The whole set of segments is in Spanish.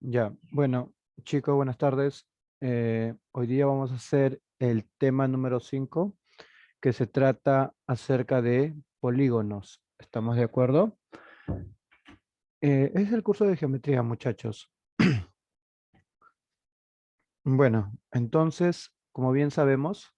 Ya, bueno, chicos, buenas tardes. Hoy día vamos a hacer el tema número 5, que se trata acerca de polígonos. ¿Estamos de acuerdo? Es el curso de geometría, muchachos. Bueno, entonces, como bien sabemos,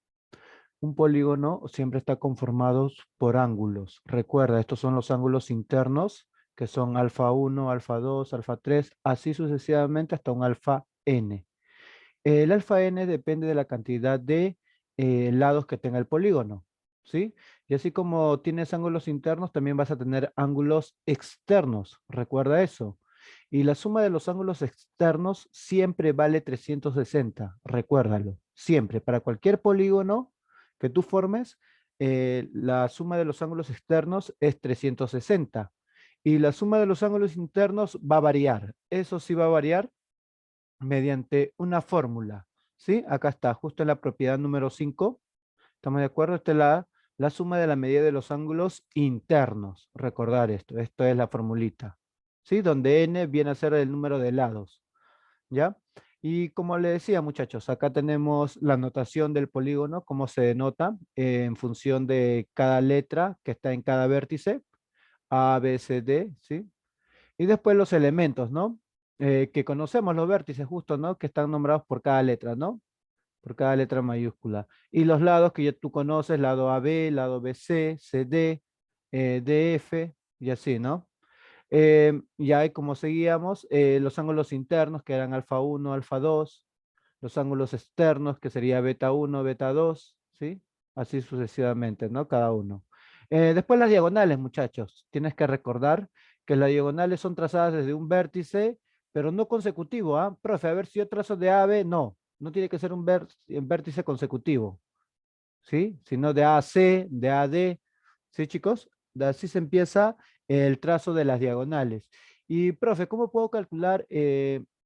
un polígono siempre está conformado por ángulos. Recuerda, estos son los ángulos internos, que son alfa 1, alfa 2, alfa 3, así sucesivamente hasta un alfa n. El alfa n depende de la cantidad de lados que tenga el polígono, ¿sí? Y así como tienes ángulos internos, también vas a tener ángulos externos, recuerda eso. Y la suma de los ángulos externos siempre vale 360, recuérdalo, siempre. Para cualquier polígono que tú formes, la suma de los ángulos externos es 360. Y la suma de los ángulos internos va a variar. Eso sí va a variar mediante una fórmula, ¿sí? Acá está, justo en la propiedad número 5. ¿Estamos de acuerdo? Esta es la suma de la medida de los ángulos internos. Recordar esto es la formulita, ¿sí? Donde n viene a ser el número de lados, ¿ya? Y como le decía, muchachos, acá tenemos la notación del polígono, cómo se denota en función de cada letra que está en cada vértice, A, B, C, D, ¿sí? Y después los elementos, ¿no? Que conocemos los vértices justo, ¿no? Que están nombrados por cada letra, ¿no? Por cada letra mayúscula. Y los lados que ya tú conoces, lado AB, lado BC, CD, DF, y así, ¿no? Ya hay como seguíamos, los ángulos internos que eran alfa 1, alfa 2, los ángulos externos que sería beta 1, beta 2, ¿sí? Así sucesivamente, ¿no? Cada uno. Después las diagonales, muchachos. Tienes que recordar que las diagonales son trazadas desde un vértice, pero no consecutivo, ¿ah? Profe, a ver si yo trazo de A a B, no tiene que ser un vértice consecutivo, ¿sí? Sino de A a C, de A a D, ¿sí, chicos? De así se empieza el trazo de las diagonales. Y, profe, ¿cómo puedo calcular,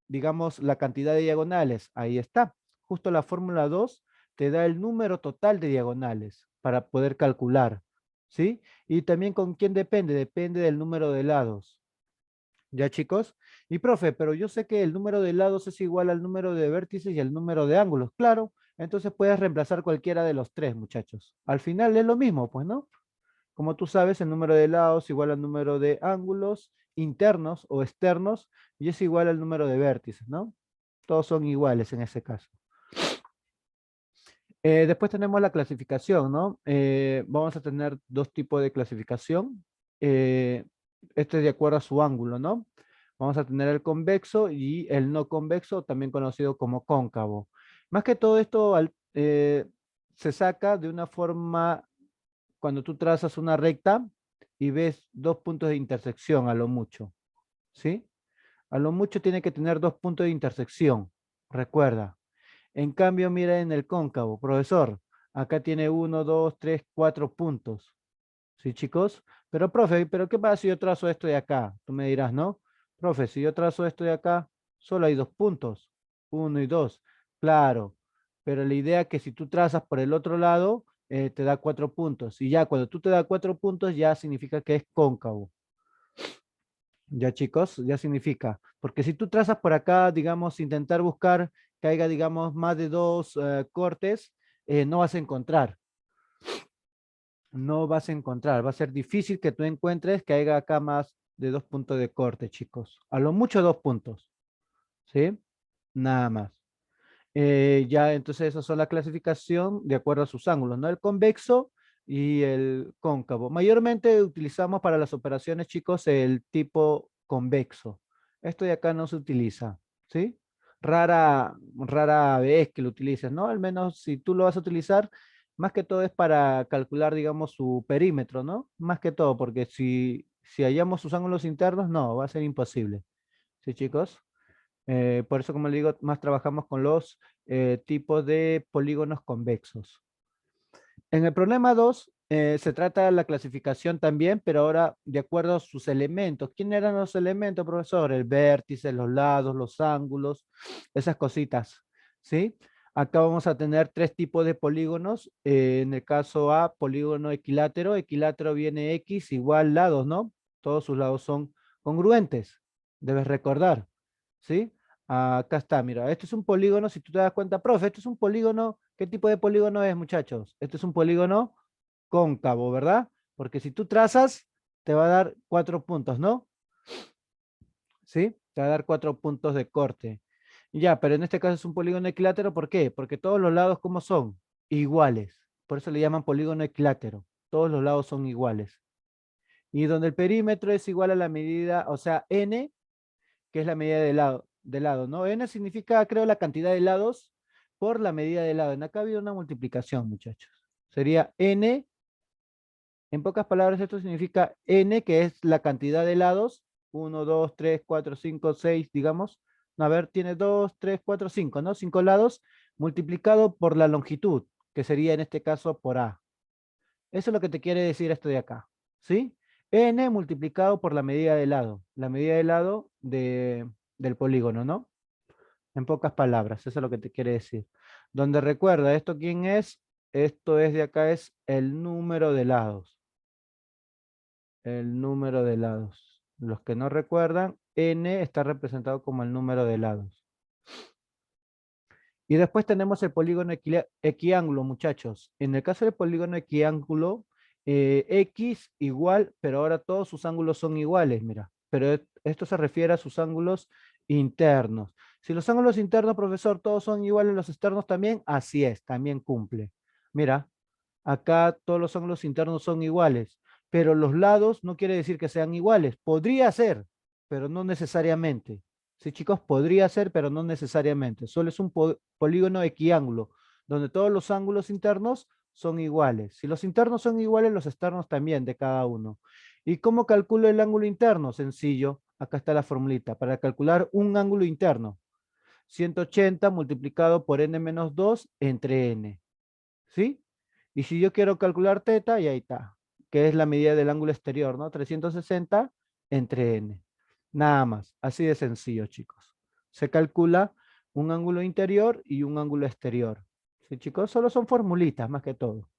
digamos, la cantidad de diagonales? Ahí está. Justo la fórmula 2 te da el número total de diagonales para poder calcular, ¿sí? Y también con quién depende, depende del número de lados. ¿Ya, chicos? Y profe, pero yo sé que el número de lados es igual al número de vértices y al número de ángulos. Claro, entonces puedes reemplazar cualquiera de los tres, muchachos. Al final es lo mismo, pues, ¿no? Como tú sabes, el número de lados es igual al número de ángulos internos o externos y es igual al número de vértices, ¿no? Todos son iguales en ese caso. Después tenemos la clasificación, ¿no? Vamos a tener dos tipos de clasificación. Eh, este es de acuerdo a su ángulo, ¿no? Vamos a tener el convexo y el no convexo, también conocido como cóncavo. Más que todo esto se saca de una forma cuando tú trazas una recta y ves dos puntos de intersección a lo mucho, ¿sí? A lo mucho tiene que tener dos puntos de intersección, recuerda. En cambio, mira en el cóncavo, profesor, acá tiene uno, dos, tres, cuatro puntos. ¿Sí, chicos? Pero, profe, ¿pero qué pasa si yo trazo esto de acá? Tú me dirás, ¿no? Profe, si yo trazo esto de acá, solo hay dos puntos, uno y dos. Claro, pero la idea es que si tú trazas por el otro lado, te da cuatro puntos. Y ya cuando tú te da cuatro puntos, ya significa que es cóncavo. Ya, chicos, ya significa. Porque si tú trazas por acá, digamos, intentar buscar que haya, digamos, más de dos cortes, no vas a encontrar. No vas a encontrar. Va a ser difícil que tú encuentres que haya acá más de dos puntos de corte, chicos. A lo mucho dos puntos. ¿Sí? Nada más. Ya, entonces, esas son la clasificación de acuerdo a sus ángulos, ¿no? El convexo y el cóncavo. Mayormente utilizamos para las operaciones, chicos, el tipo convexo. Esto de acá no se utiliza, ¿sí? Rara vez que lo utilices, ¿no? Al menos si tú lo vas a utilizar, más que todo es para calcular, digamos, su perímetro, ¿no? Más que todo, porque si hallamos sus ángulos internos, no, va a ser imposible. ¿Sí, chicos? Por eso, como le digo, más trabajamos con los tipos de polígonos convexos. En el problema 2 se trata de la clasificación también, pero ahora de acuerdo a sus elementos. ¿Quiénes eran los elementos, profesor? El vértice, los lados, los ángulos, esas cositas, ¿sí? Acá vamos a tener tres tipos de polígonos. En el caso A, polígono equilátero. Equilátero viene X igual lados, ¿no? Todos sus lados son congruentes, debes recordar, ¿sí? Acá está, mira, este es un polígono, si tú te das cuenta, profe, este es un polígono, ¿qué tipo de polígono es, muchachos? Este es un polígono cóncavo, ¿verdad? Porque si tú trazas, te va a dar 4 puntos, ¿no? ¿Sí? Te va a dar 4 puntos de corte. Ya, pero en este caso es un polígono equilátero, ¿por qué? Porque todos los lados, ¿cómo son? Iguales. Por eso le llaman polígono equilátero. Todos los lados son iguales. Y donde el perímetro es igual a la medida, o sea, n, que es la medida de lado, ¿no? N significa, creo, la cantidad de lados por la medida de lado. En acá ha habido una multiplicación, muchachos. Sería n, en pocas palabras, esto significa n, que es la cantidad de lados. 1, 2, 3, 4, 5, 6, digamos. No, a ver, tiene 2, 3, 4, 5, ¿no? 5 lados multiplicado por la longitud, que sería en este caso por A. Eso es lo que te quiere decir esto de acá, ¿sí? N multiplicado por la medida de lado del polígono, ¿no? En pocas palabras, eso es lo que te quiere decir. Donde recuerda, ¿esto quién es? Esto es de acá, es el número de lados. El número de lados. Los que no recuerdan, N está representado como el número de lados. Y después tenemos el polígono equiángulo, muchachos. En el caso del polígono equiángulo, X igual, pero ahora todos sus ángulos son iguales, mira. Pero esto se refiere a sus ángulos internos. Si los ángulos internos, profesor, todos son iguales, los externos también, así es, también cumple. Mira, acá todos los ángulos internos son iguales, pero los lados no quiere decir que sean iguales. Podría ser, pero no necesariamente. Sí, chicos, podría ser, pero no necesariamente. Solo es un polígono equiángulo, donde todos los ángulos internos son iguales. Si los internos son iguales, los externos también de cada uno. ¿Y cómo calculo el ángulo interno? Sencillo. Acá está la formulita. Para calcular un ángulo interno, 180 multiplicado por n menos 2 entre n. ¿Sí? Y si yo quiero calcular teta, y ahí está, que es la medida del ángulo exterior, ¿no? 360 entre n. Nada más, así de sencillo, chicos. Se calcula un ángulo interior y un ángulo exterior. ¿Sí, chicos? Solo son formulitas, más que todo.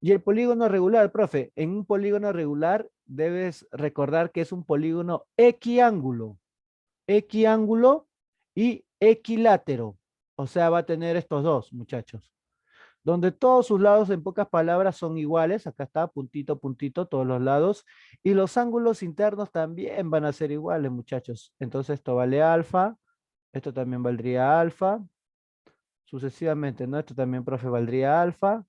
Y el polígono regular, profe, en un polígono regular debes recordar que es un polígono equiángulo. Equiángulo y equilátero. O sea, va a tener estos dos, muchachos, donde todos sus lados, en pocas palabras, son iguales. Acá está, puntito, puntito, todos los lados. Y los ángulos internos también van a ser iguales, muchachos. Entonces esto vale alfa, esto también valdría alfa, sucesivamente, ¿no? Esto también, profe, valdría alfa,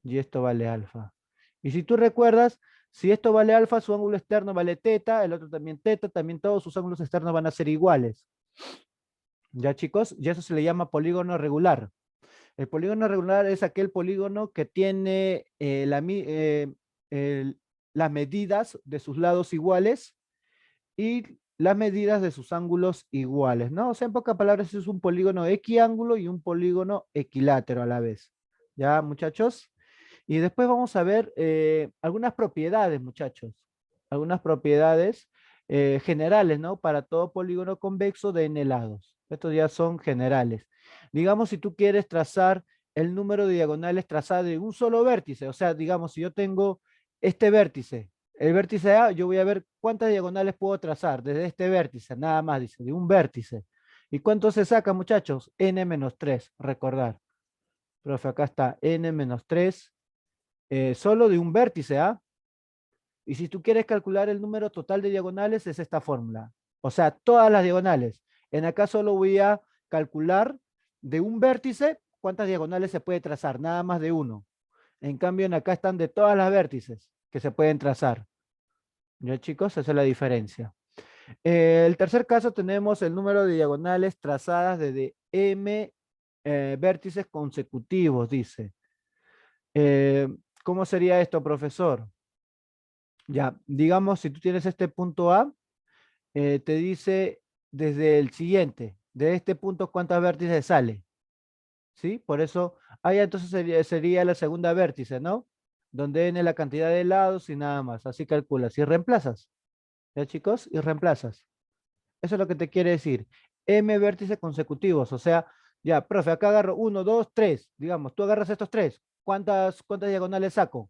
y esto vale alfa. Y si tú recuerdas, si esto vale alfa, su ángulo externo vale teta, el otro también teta, también todos sus ángulos externos van a ser iguales. ¿Ya, chicos? Y eso se le llama polígono regular. El polígono regular es aquel polígono que tiene las medidas de sus lados iguales y las medidas de sus ángulos iguales, ¿no? O sea, en pocas palabras, es un polígono equiángulo y un polígono equilátero a la vez. ¿Ya, muchachos? Y después vamos a ver algunas propiedades, muchachos. Algunas propiedades generales, ¿no? Para todo polígono convexo de n lados. Estos ya son generales. Digamos, si tú quieres trazar el número de diagonales trazadas de un solo vértice, o sea, digamos, si yo tengo este vértice, el vértice A, yo voy a ver cuántas diagonales puedo trazar desde este vértice, nada más, dice, de un vértice. ¿Y cuánto se saca, muchachos? N-3, recordar. Profe, acá está N-3 solo de un vértice, ¿ah? Y si tú quieres calcular el número total de diagonales, es esta fórmula. O sea, todas las diagonales. En acá solo voy a calcular de un vértice cuántas diagonales se puede trazar, nada más de uno. En cambio, en acá están de todas las vértices que se pueden trazar. ¿Ya, chicos? Esa es la diferencia. El tercer caso tenemos el número de diagonales trazadas desde m vértices consecutivos, dice. Eh, ¿Cómo sería esto, profesor? Ya, digamos, si tú tienes este punto A, te dice desde el siguiente, de este punto cuántas vértices sale, ¿sí? Por eso, ahí entonces sería la segunda vértice, ¿no? Donde n es la cantidad de lados y nada más, así calculas. Y reemplazas, ¿ya, chicos? Y reemplazas. Eso es lo que te quiere decir. M vértices consecutivos, o sea, ya, profe, acá agarro 1, 2, 3, digamos, tú agarras estos tres, ¿cuántas diagonales saco?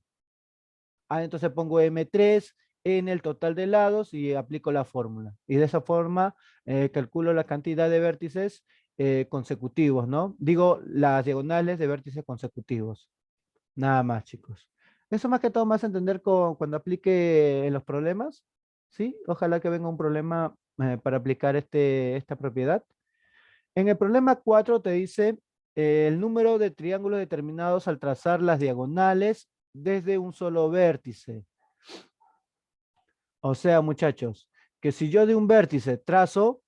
Ah, entonces pongo M3 en el total de lados y aplico la fórmula. Y de esa forma calculo la cantidad de vértices consecutivos, ¿no? Digo, las diagonales de vértices consecutivos. Nada más, chicos. Eso más que todo más entender cuando aplique en los problemas, ¿sí? Ojalá que venga un problema para aplicar esta propiedad. En el problema 4 te dice el número de triángulos determinados al trazar las diagonales desde un solo vértice. O sea, muchachos, que si yo de un vértice trazo,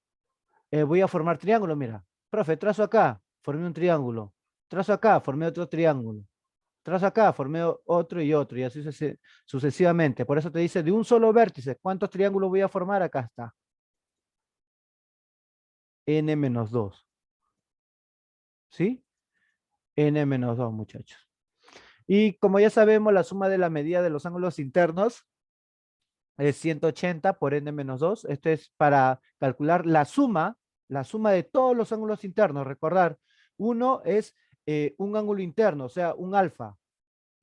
voy a formar triángulo, mira. Profe, trazo acá, formé un triángulo. Trazo acá, formé otro triángulo. Trazo acá, formé otro y otro, y así sucesivamente. Por eso te dice de un solo vértice, ¿cuántos triángulos voy a formar? Acá está. N-2. ¿Sí? N-2, muchachos. Y como ya sabemos, la suma de la medida de los ángulos internos es 180 por n-2. Esto es para calcular la suma de todos los ángulos internos. Recordar, uno es un ángulo interno, o sea, un alfa,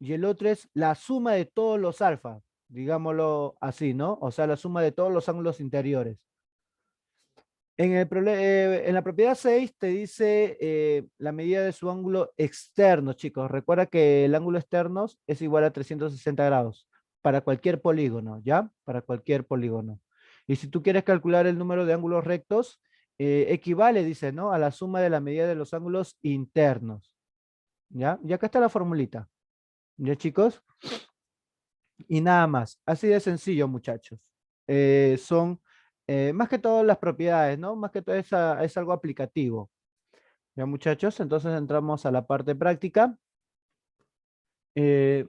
y el otro es la suma de todos los alfas, digámoslo así, ¿no? O sea, la suma de todos los ángulos interiores. En la propiedad 6 te dice la medida de su ángulo externo, chicos. Recuerda que el ángulo externo es igual a 360 grados para cualquier polígono, ¿ya? Para cualquier polígono. Y si tú quieres calcular el número de ángulos rectos, equivale, dice, ¿no? A la suma de la medida de los ángulos internos, ¿ya? Y acá está la formulita, ¿ya, chicos? Y nada más. Así de sencillo, muchachos. Son más que todo las propiedades, ¿no? Más que todo es algo aplicativo. Ya, muchachos, entonces entramos a la parte práctica. Eh,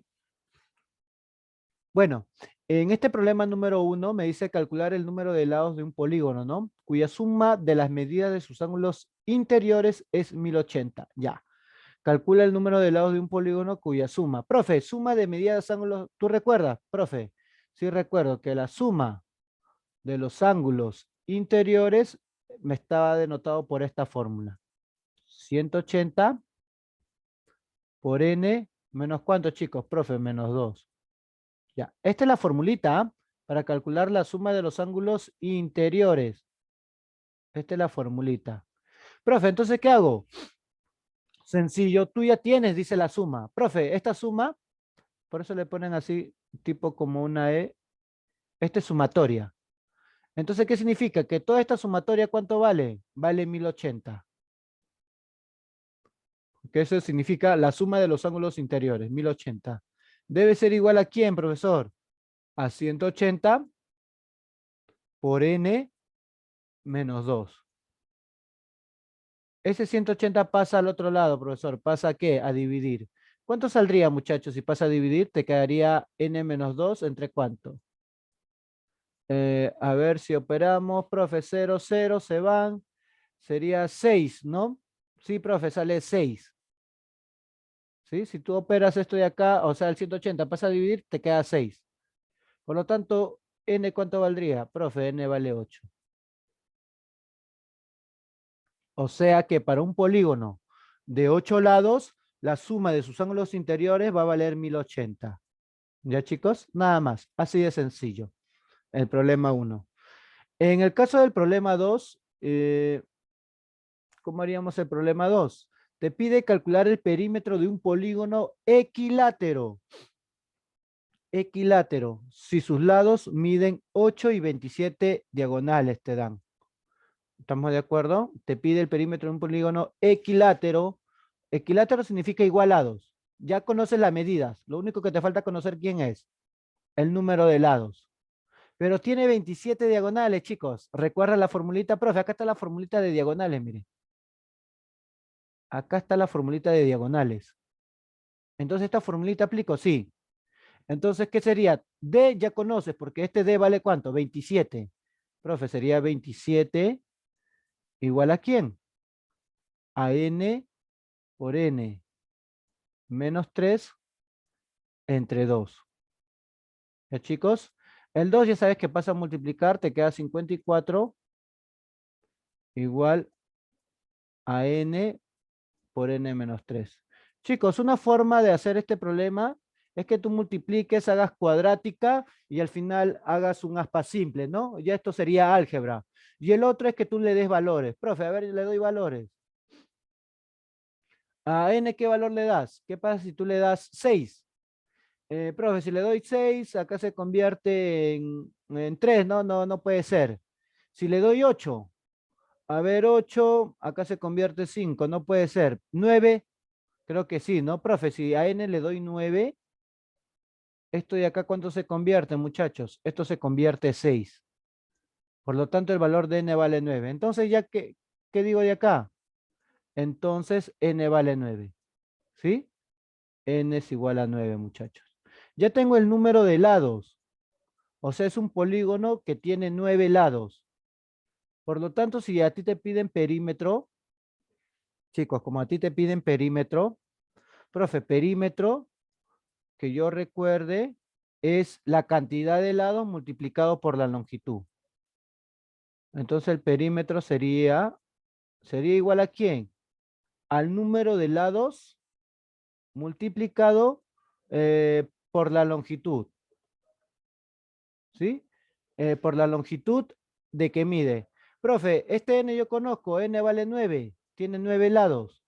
bueno, en este problema número 1 me dice calcular el número de lados de un polígono, ¿no? Cuya suma de las medidas de sus ángulos interiores es 1080. Ya. Calcula el número de lados de un polígono cuya suma. Profe, suma de medidas de ángulos. ¿Tú recuerdas, profe? Sí recuerdo que la suma de los ángulos interiores me estaba denotado por esta fórmula. 180 por n menos ¿cuánto, chicos? Profe, menos 2. Ya, esta es la formulita para calcular la suma de los ángulos interiores. Esta es la formulita. Profe, entonces, ¿qué hago? Sencillo, tú ya tienes, dice la suma. Profe, esta suma, por eso le ponen así, tipo como una E. Esta es sumatoria. Entonces, ¿qué significa? Que toda esta sumatoria, ¿cuánto vale? Vale 1080. Que eso significa la suma de los ángulos interiores, 1080. Debe ser igual a ¿quién, profesor? A 180 por n menos 2. Ese 180 pasa al otro lado, profesor. ¿Pasa a qué? A dividir. ¿Cuánto saldría, muchachos? Si pasa a dividir, te quedaría n menos 2 entre cuánto. A ver si operamos. Profe, 0, 0, se van. Sería 6, ¿no? Sí, profe, sale 6. ¿Sí? Si tú operas esto de acá, o sea, el 180 pasa a dividir, te queda 6. Por lo tanto, n ¿cuánto valdría? Profe, n vale 8. O sea que para un polígono de 8 lados, la suma de sus ángulos interiores va a valer 1080. ¿Ya, chicos? Nada más. Así de sencillo. El problema 1. En el caso del problema 2, ¿cómo haríamos el problema 2? Te pide calcular el perímetro de un polígono equilátero. Equilátero, si sus lados miden 8 y 27 diagonales te dan. ¿Estamos de acuerdo? Te pide el perímetro de un polígono equilátero. Equilátero significa igualados. Ya conoces las medidas. Lo único que te falta conocer quién es. El número de lados. Pero tiene 27 diagonales, chicos. Recuerda la formulita, profe. Acá está la formulita de diagonales, mire. Acá está la formulita de diagonales. Entonces, ¿esta formulita aplico? Sí. Entonces, ¿qué sería? D ya conoces, porque este D vale ¿cuánto? 27. Profe, sería 27 igual a ¿quién? A N por N menos 3 entre 2. ¿Ya, chicos? El 2 ya sabes que pasa a multiplicar, te queda 54 igual a N por N menos 3. Chicos, una forma de hacer este problema es que tú multipliques, hagas cuadrática y al final hagas un aspa simple, ¿no? Ya esto sería álgebra. Y el otro es que tú le des valores. Profe, a ver, le doy valores. ¿A n qué valor le das? ¿Qué pasa si tú le das 6? Profe, si le doy 6, acá se convierte en 3, ¿no? No, no puede ser. Si le doy 8, a ver, 8, acá se convierte en 5, no puede ser. 9, creo que sí, ¿no? Profe, si a n le doy 9, esto de acá, ¿cuánto se convierte, muchachos? Esto se convierte en 6. Por lo tanto, el valor de n vale 9. Entonces, ya que, ¿qué digo de acá? Entonces, n vale 9. ¿Sí? N es igual a 9, muchachos. Ya tengo el número de lados. O sea, es un polígono que tiene 9 lados. Por lo tanto, si a ti te piden perímetro, chicos, como a ti te piden perímetro, profe, perímetro, que yo recuerde, es la cantidad de lados multiplicado por la longitud. Entonces el perímetro sería igual a ¿quién? Al número de lados multiplicado por la longitud. ¿Sí? Por la longitud de que mide. Profe, este n yo conozco, n vale 9, tiene 9 lados.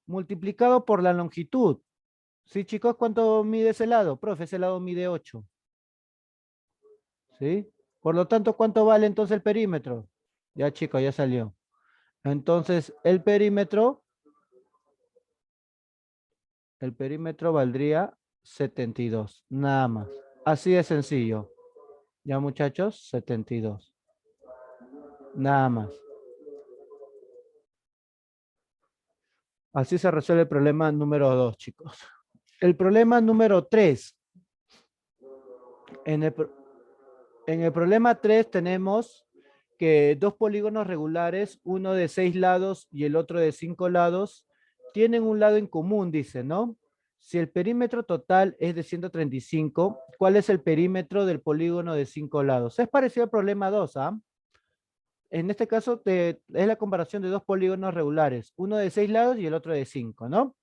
Multiplicado por la longitud. ¿Sí, chicos? ¿Cuánto mide ese lado? Profe, ese lado mide 8. ¿Sí? Por lo tanto, ¿cuánto vale entonces el perímetro? Ya, chicos, ya salió. Entonces, el perímetro valdría 72, nada más. Así de sencillo. Ya, muchachos, 72. Nada más. Así se resuelve el problema número 2, chicos. El problema número 3. En el, en el problema 3 tenemos que dos polígonos regulares, uno de 6 lados y el otro de 5 lados, tienen un lado en común, dice, ¿no? Si el perímetro total es de 135, ¿cuál es el perímetro del polígono de 5 lados? Es parecido al problema 2, ¿ah? En este caso es la comparación de dos polígonos regulares, uno de 6 lados y el otro de 5, ¿no?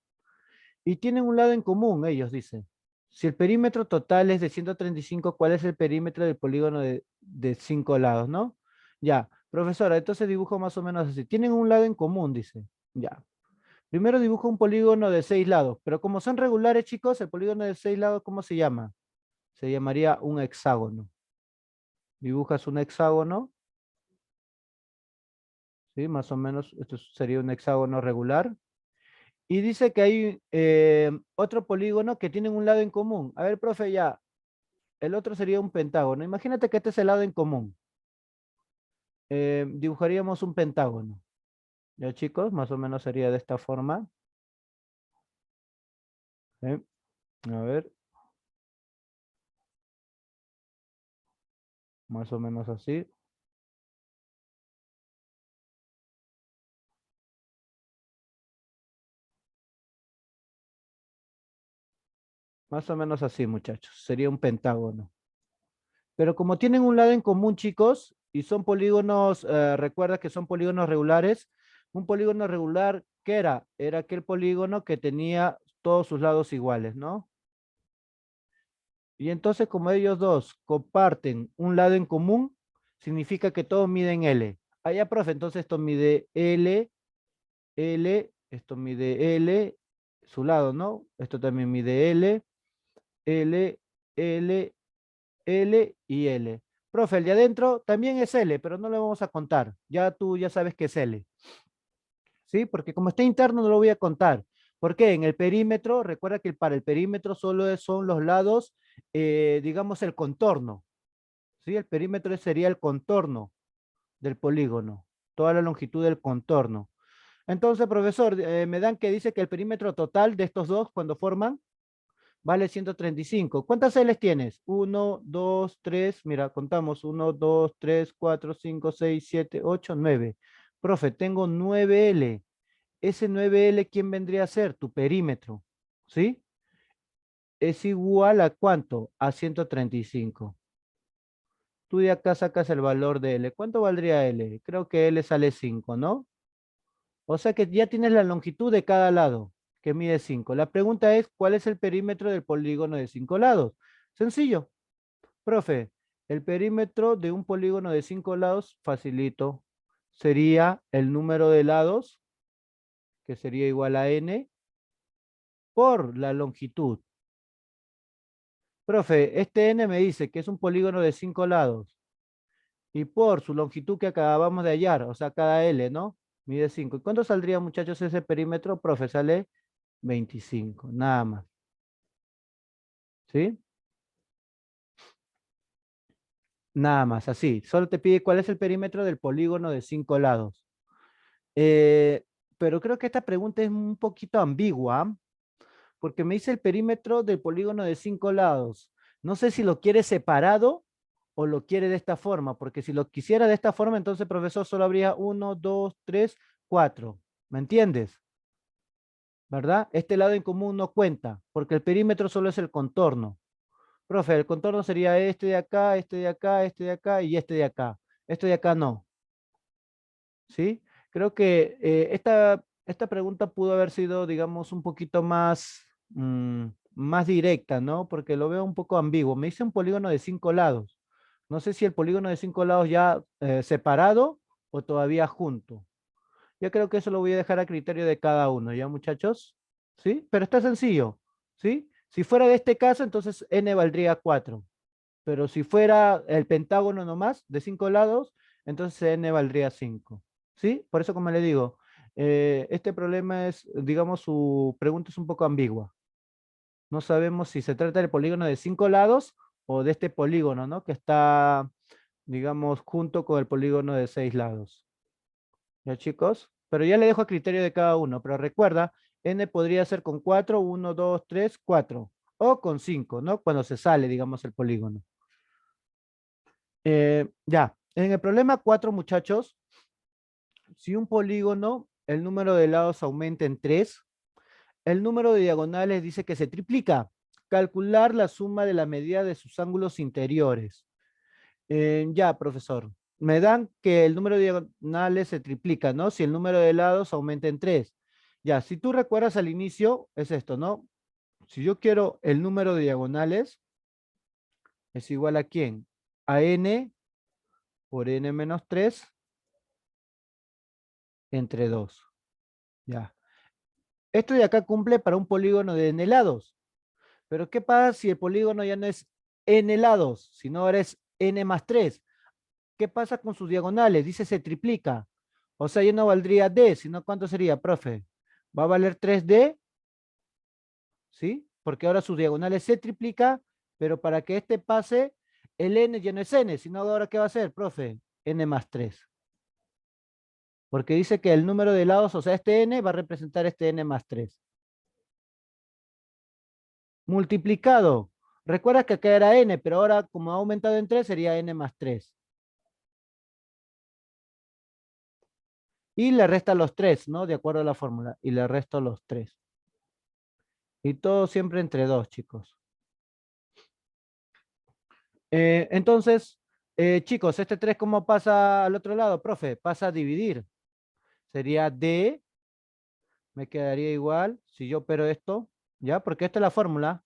Y tienen un lado en común, ellos dicen. Si el perímetro total es de 135, ¿cuál es el perímetro del polígono de 5 lados, no? Ya, profesora, entonces dibujo más o menos así. Tienen un lado en común, dice. Ya. Primero dibujo un polígono de 6 lados, pero como son regulares, chicos, el polígono de 6 lados, ¿cómo se llama? Se llamaría un hexágono. Dibujas un hexágono, ¿sí? Más o menos, esto sería un hexágono regular. Y dice que hay otro polígono que tienen un lado en común. A ver, profe, ya. El otro sería un pentágono. Imagínate que este es el lado en común. Dibujaríamos un pentágono. ¿Ya, chicos? Más o menos sería de esta forma. ¿Sí? A ver. Más o menos así. Más o menos así, muchachos. Sería un pentágono. Pero como tienen un lado en común, chicos, y son polígonos, recuerda que son polígonos regulares. Un polígono regular, ¿qué era? Era aquel polígono que tenía todos sus lados iguales, ¿no? Y entonces, como ellos dos comparten un lado en común, significa que todos miden L. Ah, ya, profe, entonces esto mide L, L, esto mide L, su lado, ¿no? Esto también mide L, L, L, L y L. Profe, el de adentro también es L, pero no lo vamos a contar. Ya tú ya sabes que es L. ¿Sí? Porque como está interno no lo voy a contar. ¿Por qué? En el perímetro, recuerda que para el perímetro solo son los lados, digamos el contorno. ¿Sí? El perímetro sería el contorno del polígono, toda la longitud del contorno. Entonces, profesor, me dan que dice que el perímetro total de estos dos, cuando forman, vale 135. ¿Cuántas L's tienes? 1, 2, 3, mira, contamos. 1, 2, 3, 4, 5, 6, 7, 8, 9. Profe, tengo 9L. Ese 9L, ¿quién vendría a ser? Tu perímetro, ¿sí? Es igual a ¿cuánto? A 135. Tú de acá sacas el valor de L. ¿Cuánto valdría L? Creo que L sale 5, ¿no? O sea que ya tienes la longitud de cada lado, que mide 5. La pregunta es, ¿cuál es el perímetro del polígono de 5 lados? Sencillo. Profe, el perímetro de un polígono de 5 lados, facilito, sería el número de lados, que sería igual a n, por la longitud. Profe, este n me dice que es un polígono de 5 lados. Y por su longitud que acabamos de hallar, o sea, cada L, ¿no? Mide 5. ¿Y cuánto saldría, muchachos, ese perímetro? Profe, sale 25, nada más. ¿Sí? Nada más, así. Solo te pide cuál es el perímetro del polígono de 5 lados. Eh, pero creo que esta pregunta es un poquito ambigua, porque me dice el perímetro del polígono de 5 lados. No sé si lo quiere separado o lo quiere de esta forma, porque si lo quisiera de esta forma, entonces, profesor, solo habría 1, 2, 3, 4. ¿Me entiendes? ¿Verdad? Este lado en común no cuenta, porque el perímetro solo es el contorno. Profe, el contorno sería este de acá, este de acá, este de acá y este de acá. Este de acá no. ¿Sí? Creo que esta pregunta pudo haber sido, digamos, un poquito más, más directa, ¿no? Porque lo veo un poco ambiguo. Me dice un polígono de 5 lados. No sé si el polígono de 5 lados ya separado o todavía junto. Yo creo que eso lo voy a dejar a criterio de cada uno, ¿ya, muchachos? ¿Sí? Pero está sencillo, ¿sí? Si fuera de este caso, entonces n valdría 4. Pero si fuera el pentágono nomás, de 5 lados, entonces n valdría 5. ¿Sí? Por eso, como le digo, este problema es, digamos, su pregunta es un poco ambigua. No sabemos si se trata del polígono de 5 lados o de este polígono, ¿no? Que está, digamos, junto con el polígono de 6 lados. ¿Ya, chicos? Pero ya le dejo a criterio de cada uno. Pero recuerda, n podría ser con 4, 1, 2, 3, 4. O con 5, ¿no? Cuando se sale, digamos, el polígono. Ya, en el problema 4, muchachos, si un polígono, el número de lados aumenta en 3, el número de diagonales dice que se triplica. Calcular la suma de la medida de sus ángulos interiores. Ya, profesor. Me dan que el número de diagonales se triplica, ¿no? Si el número de lados aumenta en 3. Ya, si tú recuerdas al inicio, es esto, ¿no? Si yo quiero el número de diagonales, es igual a ¿quién? A n por n menos 3 entre 2. Ya. Esto de acá cumple para un polígono de n lados. Pero ¿qué pasa si el polígono ya no es n lados, sino ahora es n más 3? ¿Qué pasa con sus diagonales? Dice se triplica. O sea, ya no valdría d, sino ¿cuánto sería, profe? Va a valer 3d, ¿sí? Porque ahora sus diagonales se triplica, pero para que este pase, el n ya no es n, sino ahora ¿qué va a ser, profe? N más 3. Porque dice que el número de lados, o sea, este n va a representar este n más 3. Multiplicado. Recuerda que acá era n, pero ahora como ha aumentado en 3 sería n más 3. Y le resta los 3, ¿no? De acuerdo a la fórmula. Y le resto los 3. Y todo siempre entre 2, chicos. Entonces, chicos, este 3, ¿cómo pasa al otro lado, profe? Pasa a dividir. Sería d, me quedaría igual si yo opero esto, ¿ya? Porque esta es la fórmula.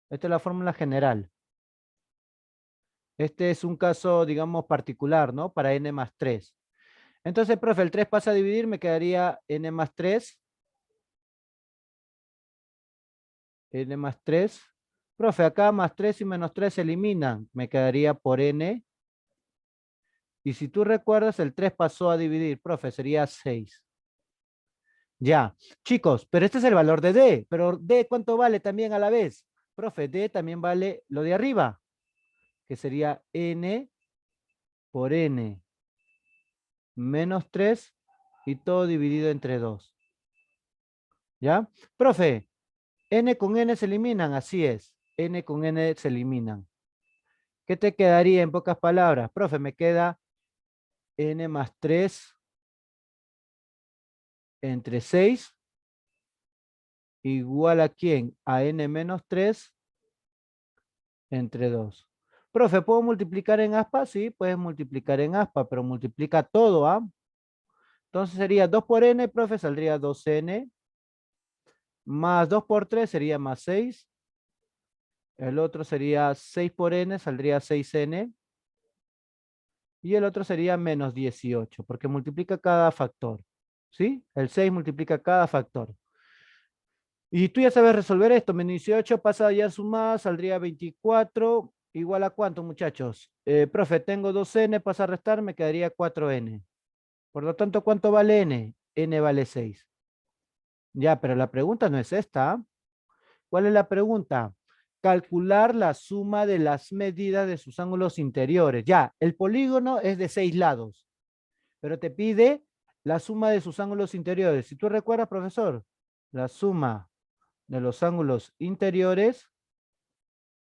Esta es la fórmula general. Este es un caso, digamos, particular, ¿no? Para n más 3. Entonces, profe, el 3 pasa a dividir, me quedaría n más 3. N más 3. Profe, acá más 3 y menos 3 se eliminan. Me quedaría por n. Y si tú recuerdas, el 3 pasó a dividir. Profe, sería 6. Ya. Chicos, pero este es el valor de d. Pero d, ¿cuánto vale también a la vez? Profe, d también vale lo de arriba, que sería n por n menos 3 y todo dividido entre 2. ¿Ya? Profe, n con n se eliminan, así es. N con n se eliminan. ¿Qué te quedaría en pocas palabras? Profe, me queda n más 3 entre 6 igual a ¿quién? A n menos 3 entre 2. Profe, ¿puedo multiplicar en aspa? Sí, puedes multiplicar en aspa, pero multiplica todo, ¿ah? Entonces sería 2 por n, profe, saldría 2n Más 2 por 3 sería más 6. El otro sería 6 por n, saldría 6n. Y el otro sería menos 18, porque multiplica cada factor. ¿Sí? El 6 multiplica cada factor. Y tú ya sabes resolver esto. Menos 18 pasa ya a sumar, saldría 24. ¿Igual a cuánto, muchachos? Profe, tengo 2n, pasa a restar, me quedaría 4n. Por lo tanto, ¿cuánto vale n? N vale 6. Ya, pero la pregunta no es esta. ¿Ah? ¿Cuál es la pregunta? Calcular la suma de las medidas de sus ángulos interiores. Ya, el polígono es de 6 lados, pero te pide la suma de sus ángulos interiores. Si tú recuerdas, profesor, la suma de los ángulos interiores,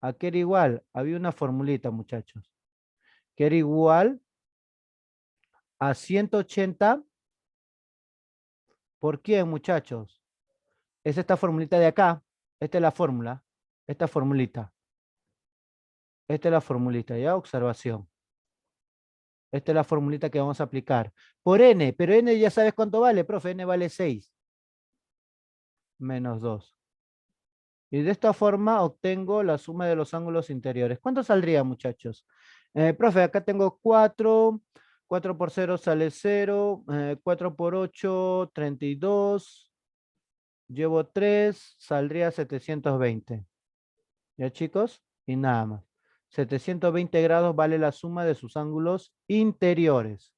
¿a qué era igual? Había una formulita, muchachos, que era igual a 180 por quién, muchachos. Es esta formulita de acá. Esta es la fórmula. Esta formulita. Esta es la formulita, ¿ya? Observación. Esta es la formulita que vamos a aplicar. Por n, pero n ya sabes cuánto vale, profe. N vale 6 menos 2. Y de esta forma obtengo la suma de los ángulos interiores. ¿Cuánto saldría, muchachos? Profe, acá tengo 4. 4 por 0 sale 0. 4 por 8, 32. Llevo 3, saldría 720. ¿Ya, chicos? Y nada más. 720 grados vale la suma de sus ángulos interiores.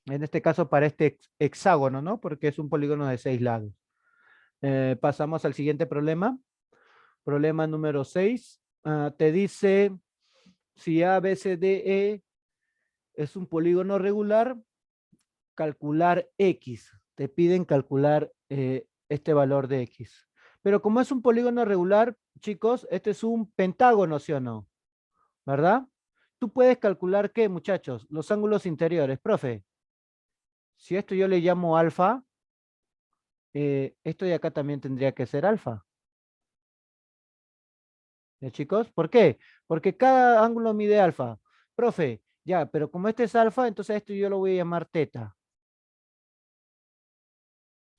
En este caso para este hexágono, ¿no? Porque es un polígono de 6 lados. Pasamos al siguiente problema. Problema número 6. Te dice si A, B, C, D, E es un polígono regular, calcular X. Te piden calcular este valor de X. Pero como es un polígono regular, chicos, este es un pentágono, ¿sí o no? ¿Verdad? Tú puedes calcular ¿qué, muchachos? Los ángulos interiores. Profe, si esto yo le llamo alfa, esto de acá también tendría que ser alfa. ¿Ya, chicos? ¿Por qué? Porque cada ángulo mide alfa. Profe, ya, pero como este es alfa, entonces esto yo lo voy a llamar teta.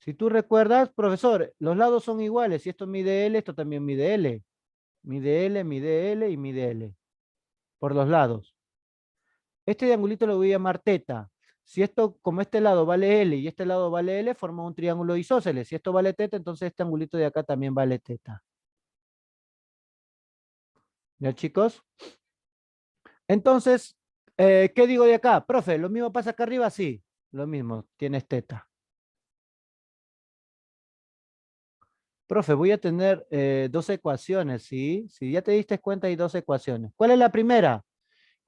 Si tú recuerdas, profesor, los lados son iguales. Si esto mide L, esto también mide L. Mide L, mide L y mide L. Por los lados. Este triangulito lo voy a llamar teta. Si esto, como este lado vale L y este lado vale L, forma un triángulo isósceles. Si esto vale teta, entonces este angulito de acá también vale teta. ¿Ya, chicos? Entonces, ¿qué digo de acá? Profe, ¿lo mismo pasa acá arriba? Sí, lo mismo, tienes teta. Profe, voy a tener dos ecuaciones, ¿sí? Si ya te diste cuenta, hay dos ecuaciones. ¿Cuál es la primera?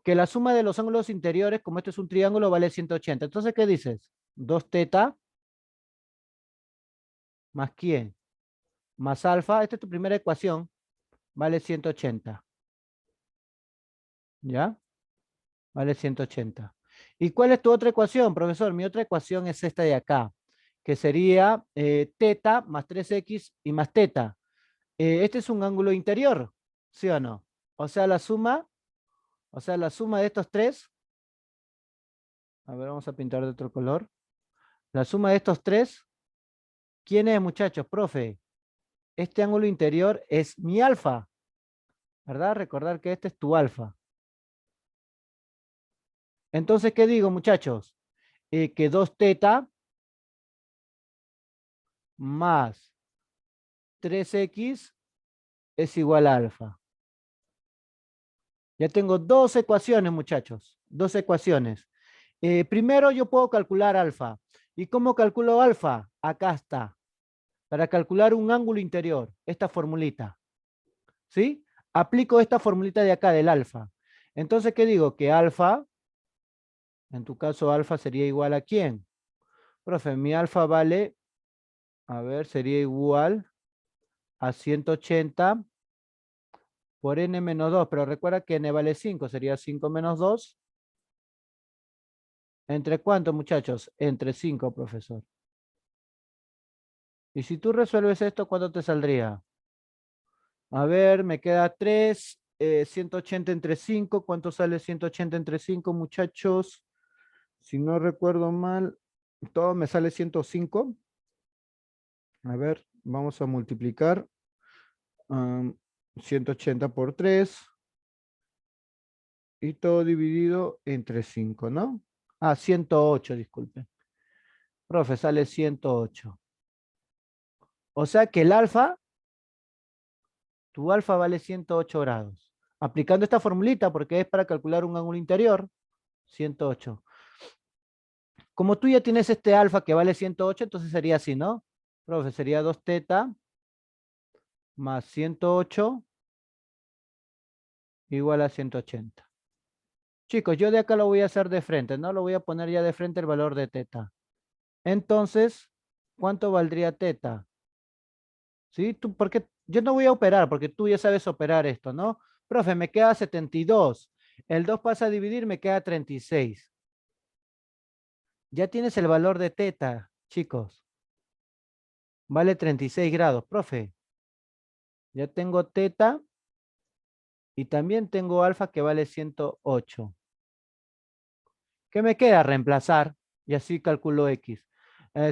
Que la suma de los ángulos interiores, como esto es un triángulo, vale 180. Entonces, ¿qué dices? 2 teta más quién? Más alfa. Esta es tu primera ecuación. Vale 180. ¿Ya? Vale 180. ¿Y cuál es tu otra ecuación, profesor? Mi otra ecuación es esta de acá, que sería teta más 3x y más teta. Este es un ángulo interior, ¿sí o no? O sea, la suma de estos tres, a ver, vamos a pintar de otro color. La suma de estos tres, ¿quién es, muchachos? Profe, este ángulo interior es mi alfa, ¿verdad? Recordar que este es tu alfa. Entonces, ¿qué digo, muchachos? Que 2 teta más 3x es igual a alfa. Ya tengo dos ecuaciones, muchachos. Dos ecuaciones. Primero yo puedo calcular alfa. ¿Y cómo calculo alfa? Acá está. Para calcular un ángulo interior, esta formulita. ¿Sí? Aplico esta formulita de acá del alfa. Entonces, ¿qué digo? Que alfa, en tu caso alfa sería igual a ¿quién? Profe, mi alfa vale, a ver, sería igual a 180 por n menos 2, pero recuerda que n vale 5, sería 5 menos 2. ¿Entre cuánto, muchachos? Entre 5, profesor. Y si tú resuelves esto, ¿cuánto te saldría? A ver, me queda 3, 180 entre 5. ¿Cuánto sale 180 entre 5, muchachos? Si no recuerdo mal, todo me sale 105. A ver, Vamos a multiplicar 180 por 3 y todo dividido entre 5, ¿no? 108, disculpe. Profe, sale 108. O sea que el alfa, tu alfa vale 108 grados. Aplicando esta formulita, porque es para calcular un ángulo interior, 108. Como tú ya tienes este alfa que vale 108, entonces sería así, ¿no? Profe, sería 2 teta más 108 igual a 180. Chicos, yo de acá lo voy a hacer de frente, ¿no? Lo voy a poner ya de frente el valor de teta. Entonces, ¿cuánto valdría teta? ¿Sí? Porque yo no voy a operar, porque tú ya sabes operar esto, ¿no? Profe, me queda 72. El 2 pasa a dividir, me queda 36. Ya tienes el valor de teta, chicos. Vale 36 grados. Profe, ya tengo teta y también tengo alfa que vale 108. ¿Qué me queda? Reemplazar y así calculo X.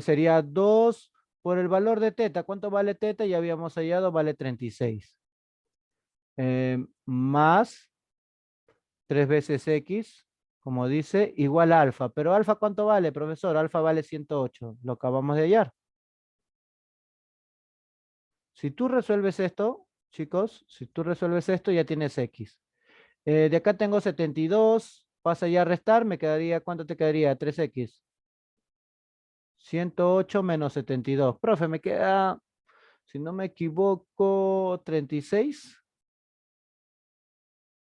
Sería 2 por el valor de teta. ¿Cuánto vale teta? Ya habíamos hallado, vale 36. Más 3 veces X, como dice, igual a alfa. Pero alfa, ¿cuánto vale, profesor? Alfa vale 108. Lo acabamos de hallar. Si tú resuelves esto, chicos, si tú resuelves esto, ya tienes X. De acá tengo 72. Pasa ya a restar, me quedaría, ¿cuánto te quedaría? 3X. 108 menos 72. Profe, me queda, si no me equivoco, 36.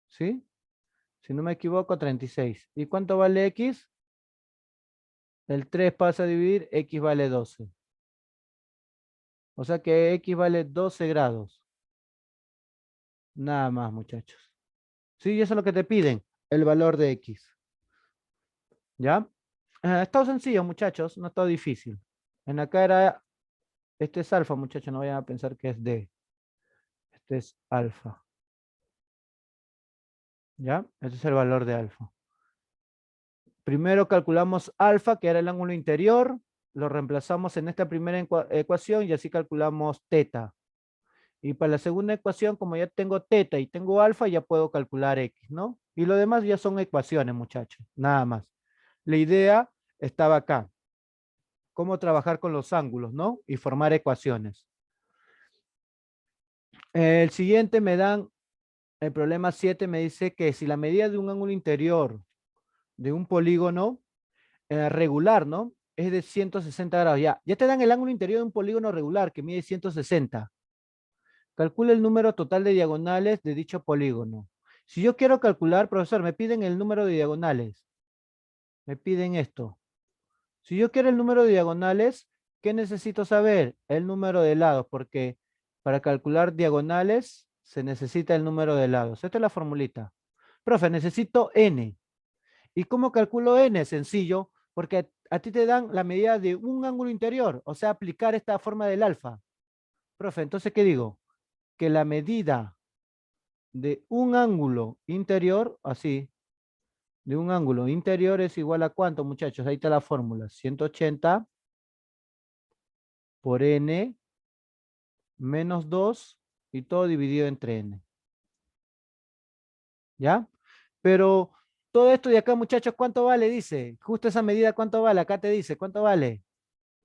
¿Sí? Si no me equivoco, 36. ¿Y cuánto vale X? El 3 pasa a dividir, X vale 12. O sea que X vale 12 grados. Nada más, muchachos. Sí, eso es lo que te piden, el valor de X. ¿Ya? Está sencillo, muchachos, no está difícil. En acá era, este es alfa, muchachos, no vayan a pensar que es D. Este es alfa. ¿Ya? Este es el valor de alfa. Primero calculamos alfa, que era el ángulo interior, lo reemplazamos en esta primera ecuación y así calculamos teta. Y para la segunda ecuación, como ya tengo teta y tengo alfa, ya puedo calcular X, ¿no? Y lo demás ya son ecuaciones, muchachos, nada más. La idea estaba acá, cómo trabajar con los ángulos, ¿no? Y formar ecuaciones. El siguiente me dan, el problema 7 me dice que si la medida de un ángulo interior de un polígono regular, ¿no? Es de 160 grados. Ya te dan el ángulo interior de un polígono regular que mide 160. Calcula el número total de diagonales de dicho polígono. Si yo quiero calcular, profesor, me piden el número de diagonales. Me piden esto. Si yo quiero el número de diagonales, ¿qué necesito saber? El número de lados, porque para calcular diagonales se necesita el número de lados. Esta es la formulita. Profe, necesito n. ¿Y cómo calculo n? Sencillo, porque a ti te dan la medida de un ángulo interior, o sea, aplicar esta forma del alfa. Profe, entonces, ¿qué digo? Que la medida de un ángulo interior, así, de un ángulo interior es igual a ¿cuánto, muchachos? Ahí está la fórmula, 180 por n menos 2 y todo dividido entre n. ¿Ya? Pero todo esto de acá, muchachos, ¿cuánto vale? Dice, justo esa medida, ¿cuánto vale? Acá te dice, ¿cuánto vale?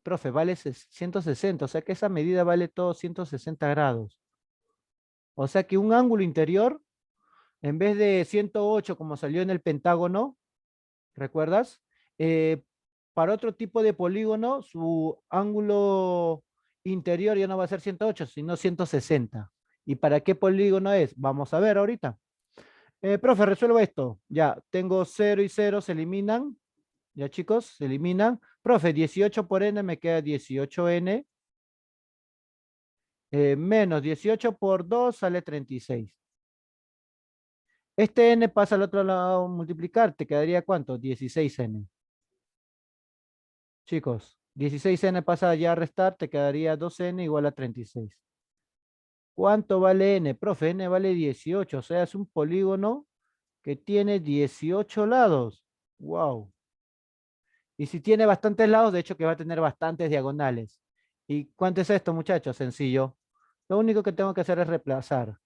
Profe, vale 160, o sea que esa medida vale todo 160 grados. O sea que un ángulo interior, en vez de 108 como salió en el pentágono, ¿recuerdas? Eh, para otro tipo de polígono, su ángulo interior ya no va a ser 108, sino 160. ¿Y para qué polígono es? Vamos a ver ahorita. Profe, resuelvo esto. Ya, tengo 0 y 0, se eliminan. Ya, chicos, se eliminan. Profe, 18 por n me queda 18n. Menos 18 por 2 sale 36. Este n pasa al otro lado a multiplicar, ¿te quedaría cuánto? 16n. Chicos, 16n pasa ya a restar, te quedaría 2n igual a 36. ¿Cuánto vale n? Profe, n vale 18, o sea, es un polígono que tiene 18 lados. Wow. Y si tiene bastantes lados, de hecho que va a tener bastantes diagonales. ¿Y cuánto es esto, muchachos? Sencillo. Lo único que tengo que hacer es reemplazar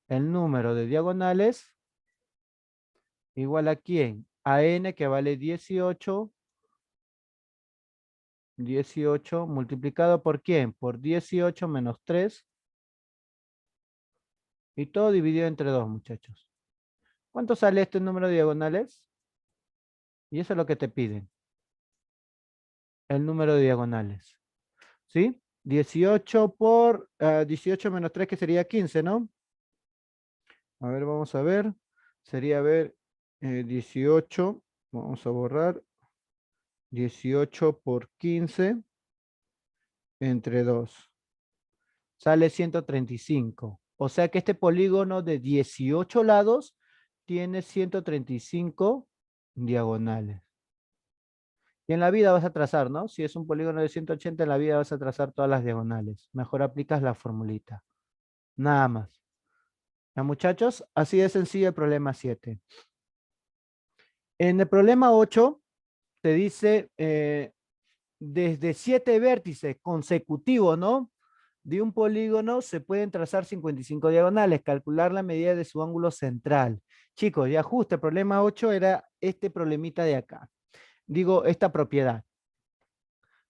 el número de diagonales igual a quién? A n que vale 18, 18 multiplicado por quién? Por 18 menos 3 y todo dividido entre 2, muchachos. ¿Cuánto sale este número de diagonales? Y eso es lo que te piden, el número de diagonales. ¿Sí? 18 por 18 menos 3 que sería 15, ¿no? A ver, vamos a ver. Sería, a ver, 18, vamos a borrar, 18 por 15 entre 2. Sale 135. O sea que este polígono de 18 lados tiene 135 diagonales. Y en la vida vas a trazar, ¿no? Si es un polígono de 180, en la vida vas a trazar todas las diagonales. Mejor aplicas la formulita. Nada más. ¿Ya, muchachos? Así de sencillo el problema 7. En el problema 8 te dice desde 7 vértices consecutivos, ¿no? De un polígono se pueden trazar 55 diagonales, calcular la medida de su ángulo central. Chicos, ya justo el problema 8 era este problemita de acá. Digo, esta propiedad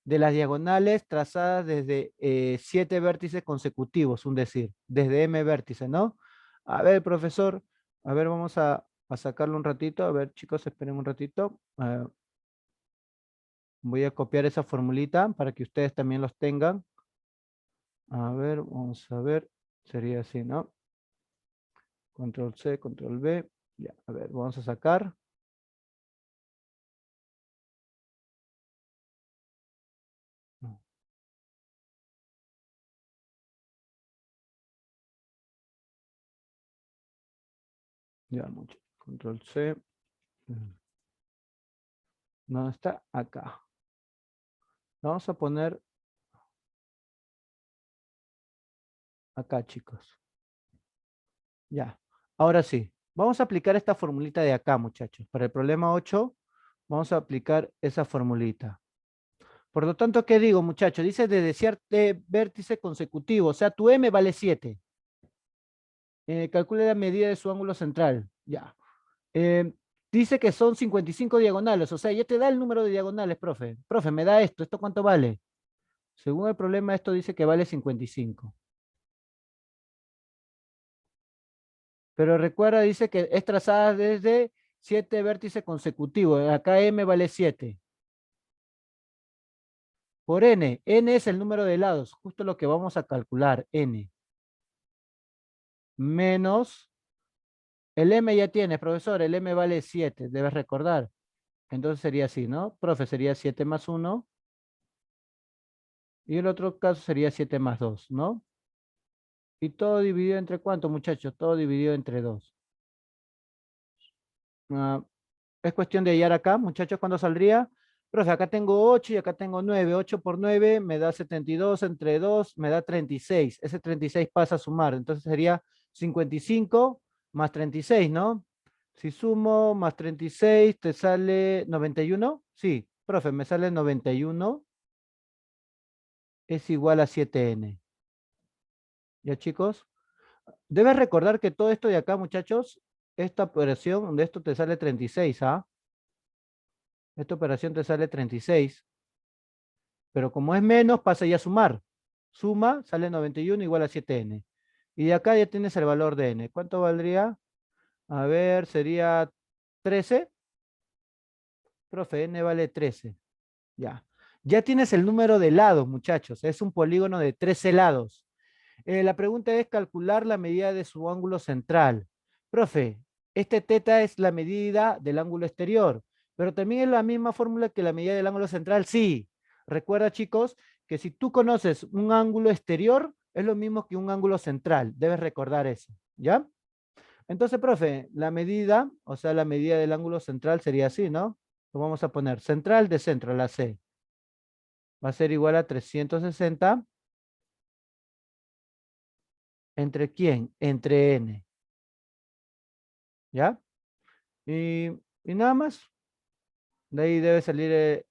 de las diagonales trazadas desde 7 vértices consecutivos, un decir, desde m vértices, ¿no? A ver, profesor, a ver, vamos a sacarlo un ratito. A ver, chicos, esperen un ratito. Voy a copiar esa formulita para que ustedes también los tengan. A ver, vamos a ver. Sería así, ¿no? Control C, control V. Ya, a ver, vamos a sacar. Ya, mucho. Control C. ¿Dónde está? Acá. Vamos a poner acá, chicos. Ya. Ahora sí. Vamos a aplicar esta formulita de acá, muchachos. Para el problema 8, vamos a aplicar esa formulita. Por lo tanto, ¿qué digo, muchachos? Dice de desierto vértice consecutivo. O sea, tu M vale 7. Calcule la medida de su ángulo central. Ya. Eh, Dice que son 55 diagonales. O sea, ya te da el número de diagonales, profe. Profe, me da esto. ¿Esto cuánto vale? Según el problema, esto dice que vale 55. Pero recuerda, dice que es trazada desde 7 vértices consecutivos. Acá M vale 7. Por N. N es el número de lados. Justo lo que vamos a calcular. N. Menos. El M ya tiene, profesor. El M vale 7. Debes recordar. Entonces sería así, ¿no? Profe, sería 7 más 1. Y el otro caso sería 7 más 2, ¿no? Y todo dividido entre ¿cuánto, muchachos? Todo dividido entre 2. Ah, es cuestión de hallar acá, muchachos, ¿cuándo saldría? Profe, acá tengo 8 y acá tengo 9. 8 por 9 me da 72, entre 2 me da 36. Ese 36 pasa a sumar, entonces sería 55 más 36, ¿no? Si sumo más 36, ¿te sale 91? Sí, profe, me sale 91 es igual a 7n. ¿Ya, chicos? Debes recordar que todo esto de acá, muchachos, esta operación de esto te sale 36, ¿ah? Esta operación te sale 36, pero como es menos, pasa ya a sumar. Suma, sale 91 igual a 7n. Y de acá ya tienes el valor de n. ¿Cuánto valdría? A ver, sería 13. Profe, n vale 13. Ya. Ya tienes el número de lados, muchachos. Es un polígono de 13 lados. La pregunta es calcular la medida de su ángulo central. Profe, este teta es la medida del ángulo exterior, pero también es la misma fórmula que la medida del ángulo central. Sí, recuerda, chicos, que si tú conoces un ángulo exterior, es lo mismo que un ángulo central. Debes recordar eso, ¿ya? Entonces, profe, la medida, o sea, la medida del ángulo central sería así, ¿no? Lo vamos a poner central de centro, la C. Va a ser igual a 360 ¿entre quién? Entre n, ¿ya? Y, y nada más. De ahí debe salir.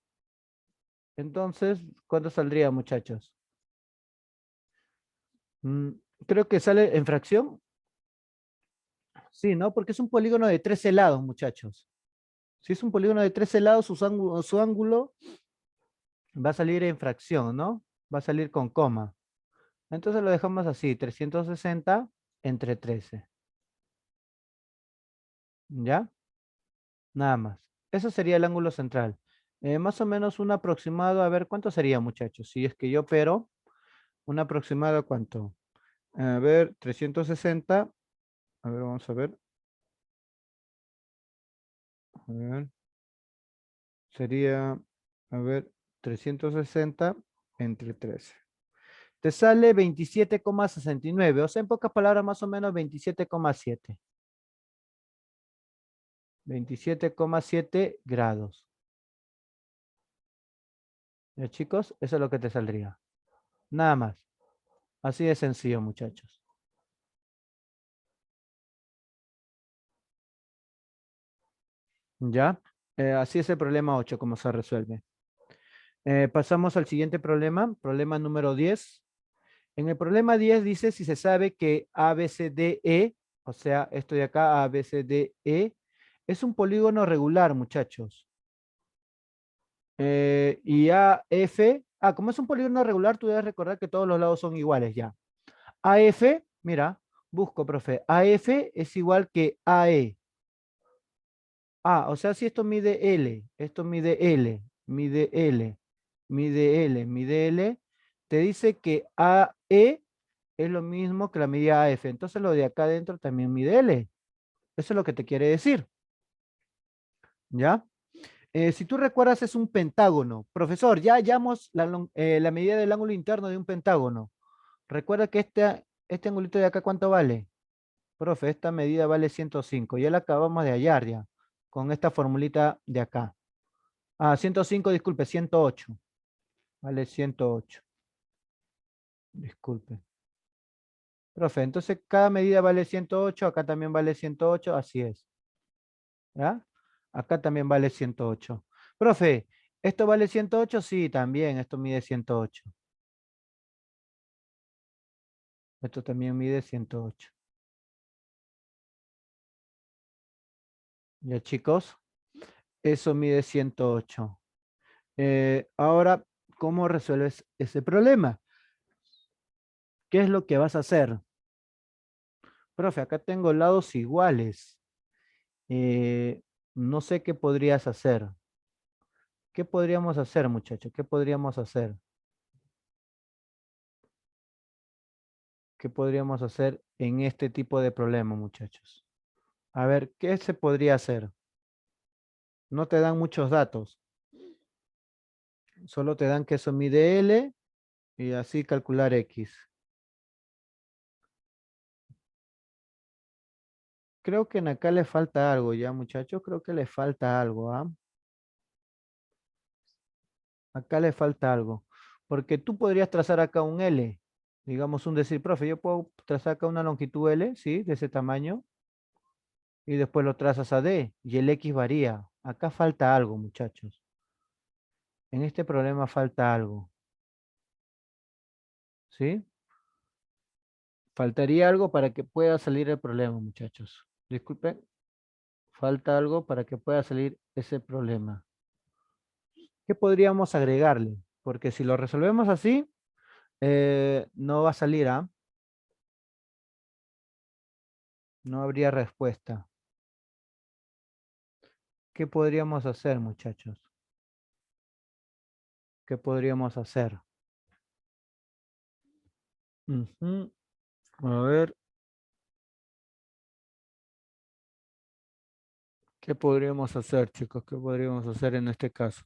Entonces, ¿cuánto saldría, muchachos? Mm, creo que sale en fracción. Sí, ¿no? Porque es un polígono de 13 lados, muchachos. Si es un polígono de 13 lados, su ángulo va a salir en fracción, ¿no? Va a salir con coma. Entonces lo dejamos así, 360 entre 13. ¿Ya? Nada más. Eso sería el ángulo central. Más o menos un aproximado, a ver, ¿cuánto sería, muchachos? Si es que yo pero, un aproximado, ¿cuánto? A ver, 360. A ver, vamos a ver. A ver, sería, a ver, 360 entre 13. Te sale 27,69. O sea, en pocas palabras, más o menos 27,7. 27,7 grados. ¿Ya, chicos? Eso es lo que te saldría. Nada más. Así de sencillo, muchachos. ¿Ya? Así es el problema 8, cómo se resuelve. Pasamos al siguiente problema, problema número 10. En el problema 10 dice si se sabe que ABCDE, o sea, esto de acá, ABCDE, es un polígono regular, muchachos. Y AF, como es un polígono regular, tú debes recordar que todos los lados son iguales ya. AF, mira, busco, profe. AF es igual que AE. O sea, si esto mide L, esto mide L, mide L, mide L, mide L, te dice que AE es lo mismo que la medida AF. Entonces lo de acá adentro también mide L. Eso es lo que te quiere decir, ¿ya? Si tú recuerdas, es un pentágono. Profesor, ya hallamos la medida del ángulo interno de un pentágono. Recuerda que este angulito de acá, ¿cuánto vale? Profe, esta medida vale 105. Ya la acabamos de hallar ya, con esta formulita de acá. 105, disculpe, 108. Vale 108. Disculpe. Profe, entonces cada medida vale 108, acá también vale 108, así es. ¿Ya? Acá también vale 108. Profe, ¿esto vale 108? Sí, también, esto mide 108. Esto también mide 108. Ya, chicos, eso mide 108. Ahora, ¿cómo resuelves ese problema? ¿Qué es lo que vas a hacer? Profe, acá tengo lados iguales. Eh, no sé qué podrías hacer. ¿Qué podríamos hacer, muchachos? ¿Qué podríamos hacer? ¿Qué podríamos hacer en este tipo de problema, muchachos? A ver, ¿qué se podría hacer? No te dan muchos datos. Solo te dan que eso mide L y así calcular X. Creo que en acá le falta algo ya, muchachos. Creo que le falta algo, ¿ah? Acá le falta algo. Porque tú podrías trazar acá un L. Digamos un decir, profe, yo puedo trazar acá una longitud L, ¿sí? De ese tamaño. Y después lo trazas a D. Y el X varía. Acá falta algo, muchachos. En este problema falta algo. ¿Sí? Faltaría algo para que pueda salir el problema, muchachos. Disculpen. Falta algo para que pueda salir ese problema. ¿Qué podríamos agregarle? Porque si lo resolvemos así, no va a salir, ¿ah? No habría respuesta. ¿Qué podríamos hacer, muchachos? ¿Qué podríamos hacer? Ujú. A ver, ¿qué podríamos hacer, chicos? ¿Qué podríamos hacer en este caso?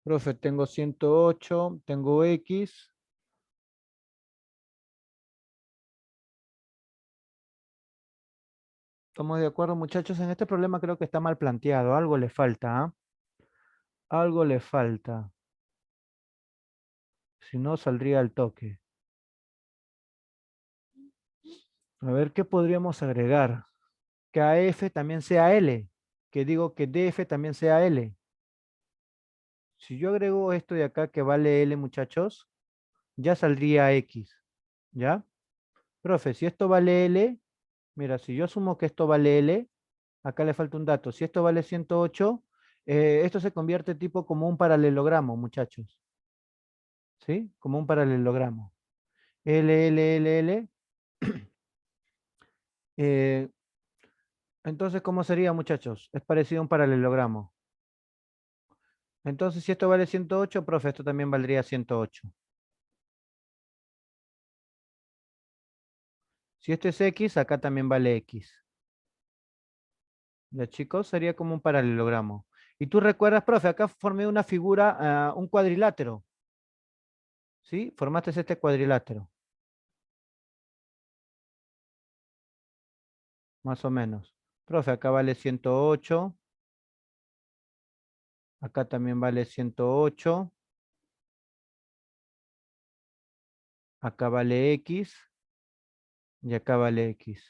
Profe, tengo 108, tengo X. ¿Estamos de acuerdo, muchachos? En este problema creo que está mal planteado. Algo le falta, ¿ah? Algo le falta. Si no, saldría al toque. A ver, ¿qué podríamos agregar? Que AF también sea L. Que digo que DF también sea L. Si yo agrego esto de acá que vale L, muchachos, ya saldría X, ¿ya? Profe, si esto vale L, mira, si yo asumo que esto vale L, acá le falta un dato. Si esto vale 108, esto se convierte tipo como un paralelogramo, muchachos. ¿Sí? Como un paralelogramo. L, L, L, L. Eh, entonces, ¿cómo sería, muchachos? Es parecido a un paralelogramo. Entonces, si esto vale 108, profe, esto también valdría 108. Si esto es X, acá también vale X. Ya, chicos, sería como un paralelogramo. Y tú recuerdas, profe, acá formé una figura, un cuadrilátero. ¿Sí? Formaste este cuadrilátero, más o menos. Profe, acá vale 108. Acá también vale 108. Acá vale X. Y acá vale X.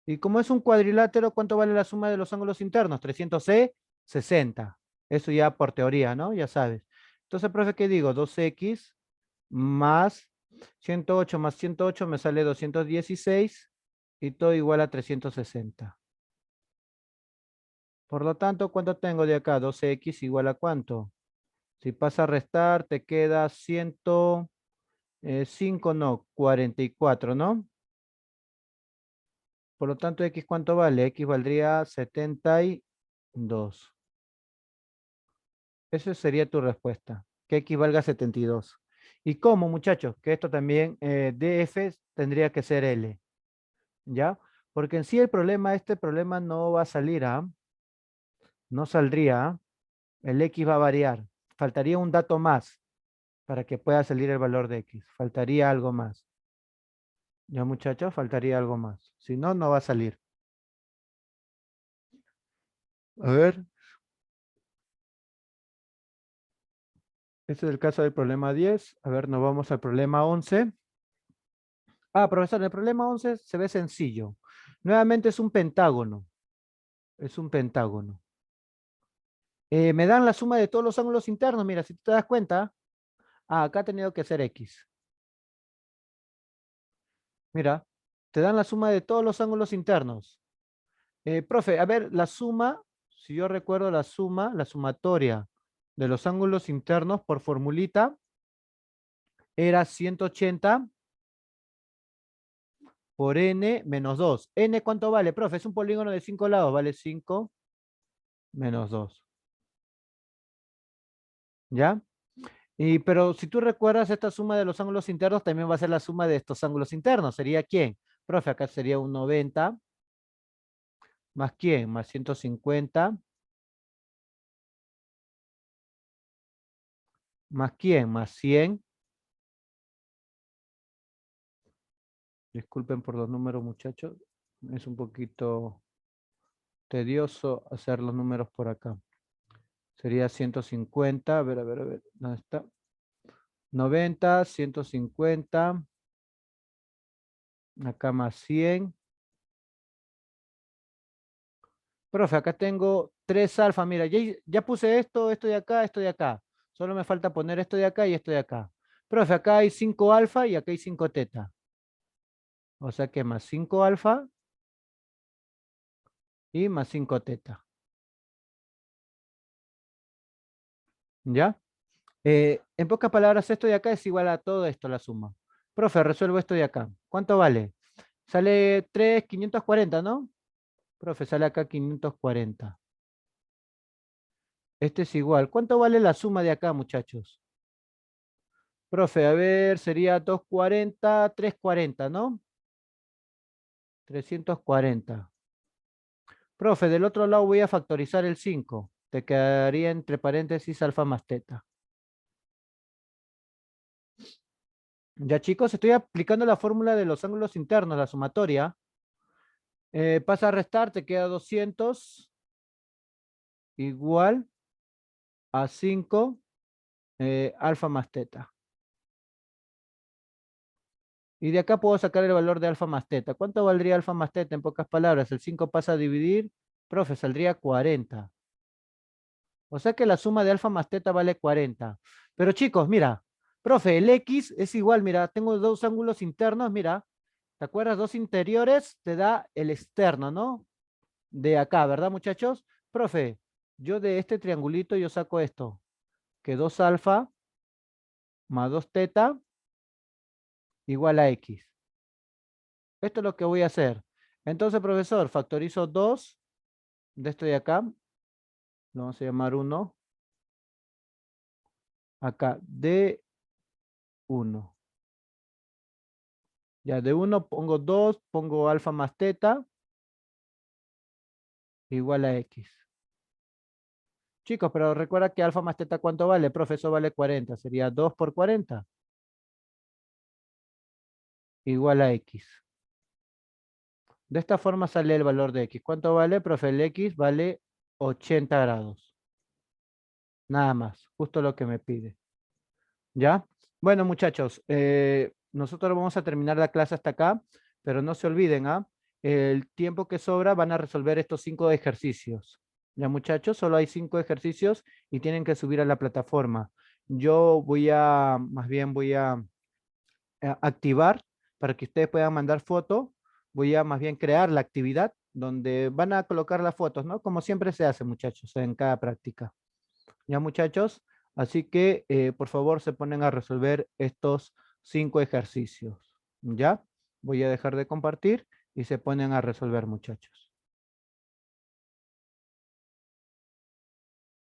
Y como es un cuadrilátero, ¿cuánto vale la suma de los ángulos internos? 300C, 60. Eso ya por teoría, ¿no? Ya sabes. Entonces, profe, ¿qué digo? 2X más 108 más 108 me sale 216 y todo igual a 360. Por lo tanto, ¿cuánto tengo de acá? 12X igual a ¿cuánto? Si pasa a restar, te queda 105, no, 44, ¿no? Por lo tanto, X ¿cuánto vale? X valdría 72. Esa sería tu respuesta. Que X valga 72. ¿Y cómo, muchachos? Que esto también, DF tendría que ser L. ¿Ya? Porque en sí el problema, este problema no va a salir, ¿ah? No saldría, ¿ah? El X va a variar. Faltaría un dato más para que pueda salir el valor de X. Faltaría algo más. ¿Ya, muchachos? Faltaría algo más. Si no, no va a salir. A ver. Este es el caso del problema 10. A ver, nos vamos al problema 11. Ah, profesor, el problema 11 se ve sencillo. Nuevamente es un pentágono. Es un pentágono. Me dan la suma de todos los ángulos internos. Mira, si te das cuenta, acá ha tenido que ser X. Mira, te dan la suma de todos los ángulos internos. Profe, a ver, la suma, si yo recuerdo la suma, la sumatoria de los ángulos internos por formulita era 180 por n menos 2. ¿N cuánto vale, profe? Es un polígono de 5 lados, vale 5 menos 2. ¿Ya? Pero si tú recuerdas, esta suma de los ángulos internos también va a ser la suma de estos ángulos internos. ¿Sería quién? Profe, acá sería un 90. ¿Más quién? Más 150. ¿Más quién? Más 100. Disculpen por los números, muchachos. Es un poquito tedioso hacer los números por acá. Sería 150. A ver, a ver, a ver. ¿Dónde está? 90, 150. Acá más 100. Profe, acá tengo 3 alfa. Mira, ya puse esto, esto de acá, esto de acá. Solo me falta poner esto de acá y esto de acá. Profe, acá hay 5 alfa y acá hay 5 teta. O sea que más 5 alfa y más 5 teta. ¿Ya? En pocas palabras, esto de acá es igual a todo esto, la suma. Profe, resuelvo esto de acá. ¿Cuánto vale? Sale 3.540, ¿no? Profe, sale acá 540. Este es igual. ¿Cuánto vale la suma de acá, muchachos? Profe, a ver, sería 240, 340, ¿no? 340. Profe, del otro lado voy a factorizar el 5. Te quedaría entre paréntesis alfa más teta. Ya chicos, estoy aplicando la fórmula de los ángulos internos, la sumatoria. Pasa a restar, te queda 200 igual a 5 alfa más teta. Y de acá puedo sacar el valor de alfa más teta. ¿Cuánto valdría alfa más teta en pocas palabras? El 5 pasa a dividir, profe, saldría 40. O sea que la suma de alfa más teta vale 40. Pero chicos, mira, Profe, el X es igual, mira, tengo dos ángulos internos, mira. ¿Te acuerdas? Dos interiores te da el externo, ¿no? De acá, ¿verdad, muchachos? Profe, yo de este triangulito yo saco esto, que 2 alfa más 2 teta igual a X. Esto es lo que voy a hacer. Entonces, profesor, factorizo 2 de esto de acá. Lo vamos a llamar 1. Acá, de 1. Ya, de 1 pongo 2, pongo alfa más teta igual a X. Chicos, pero recuerda que alfa más teta, ¿cuánto vale? Profe, eso vale 40. Sería 2 por 40 igual a X. De esta forma sale el valor de X. ¿Cuánto vale, profe? El X vale 80 grados. Nada más, justo lo que me pide. ¿Ya? Bueno, muchachos, nosotros vamos a terminar la clase hasta acá, pero no se olviden, ¿ah? El tiempo que sobra van a resolver estos 5 ejercicios. Ya, muchachos, solo hay 5 ejercicios y tienen que subir a la plataforma. Yo más bien voy a activar para que ustedes puedan mandar foto. Voy a más bien crear la actividad donde van a colocar las fotos, ¿no? Como siempre se hace, muchachos, en cada práctica. ¿Ya, muchachos? Así que, por favor, se ponen a resolver estos 5 ejercicios. ¿Ya? Voy a dejar de compartir y se ponen a resolver, muchachos.